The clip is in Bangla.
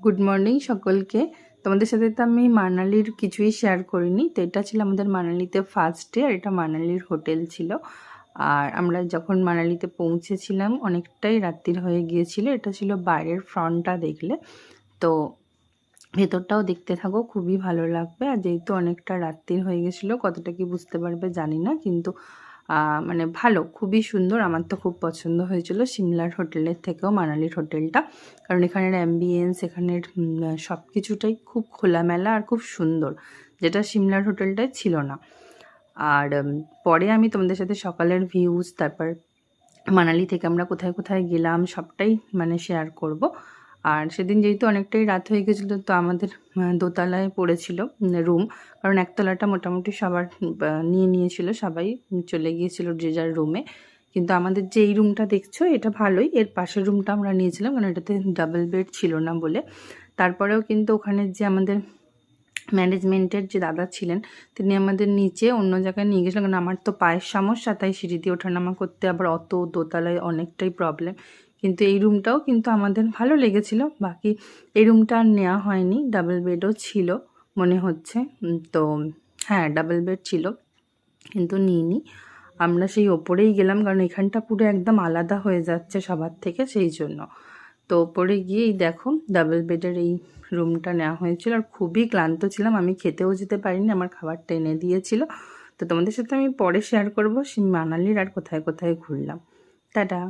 গুড মর্নিং সকলকে। তোমাদের সাথে তো আমি মানালির কিছুই শেয়ার করিনি। তো এটা ছিল আমাদের মানালিতে ফার্স্ট ডে, আর এটা মানালির হোটেল ছিল। আর আমরা যখন মানালিতে পৌঁছেছিলাম অনেকটাই রাত্রির হয়ে গিয়েছিল। এটা ছিল বাইরের ফ্রন্টটা দেখলে, তো ভেতরটাও দেখতে থাকো, খুবই ভালো লাগবে। আর যেহেতু অনেকটা রাত্রির হয়ে গেছিলো, কতটা কি বুঝতে পারবে জানি না, কিন্তু মানে ভালো, খুবই সুন্দর। আমার তো খুব পছন্দ হয়েছিল সিমলার হোটেলের থেকেও মানালির হোটেলটা, কারণ এখানের অ্যাম্বিয়েন্স, এখানের সব কিছুটাই খুব খোলামেলা আর খুব সুন্দর, যেটা সিমলার হোটেলটায় ছিল না। আর পরে আমি তোমাদের সাথে সকালের ভিউজ, তারপর মানালি থেকে আমরা কোথায় কোথায় গেলাম সবটাই মানে শেয়ার করব। আর সেদিন যেহেতু অনেকটাই রাত হয়ে গেছিলো, তো আমাদের দোতলায় পড়েছিল রুম, কারণ একতলাটা মোটামুটি সবার নিয়ে নিয়েছিল, সবাই চলে গিয়েছিল যে যার রুমে। কিন্তু আমাদের যে এই রুমটা দেখছো এটা ভালোই, এর পাশের রুমটা আমরা নিয়েছিলাম, কারণ এটাতে ডাবল বেড ছিল না বলে। তারপরেও কিন্তু ওখানে যে আমাদের ম্যানেজমেন্টের যে দাদা ছিলেন, তিনি আমাদের নিচে অন্য জায়গায় নিয়ে গেছিলেন, কারণ আমার তো পায়ের সমস্যা, তাই সিঁড়ি দিয়ে ওঠানামা করতে আবার অত দোতলায় অনেকটাই প্রবলেম। কিন্তু এই রুমটাও কিন্তু আমাদের ভালো লেগেছিল। বাকি এই রুমটা আর নেওয়া হয়নি, ডাবল বেডও ছিল মনে হচ্ছে। তো হ্যাঁ, ডাবল বেড ছিল, কিন্তু নিইনি। আমরা সেই ওপরেই গেলাম, কারণ এখানটা পুরো একদম আলাদা হয়ে যাচ্ছে সবার থেকে, সেই জন্য। তো ওপরে গিয়েই দেখো ডাবল বেডের এই রুমটা নেওয়া হয়েছিল। আর খুবই ক্লান্ত ছিলাম, আমি খেতেও যেতে পারিনি, আমার খাবারটা এনে দিয়েছিল। তো তোমাদের সাথে আমি পরে শেয়ার করবো মানালির আর কোথায় কোথায় ঘুরলাম। টাটা।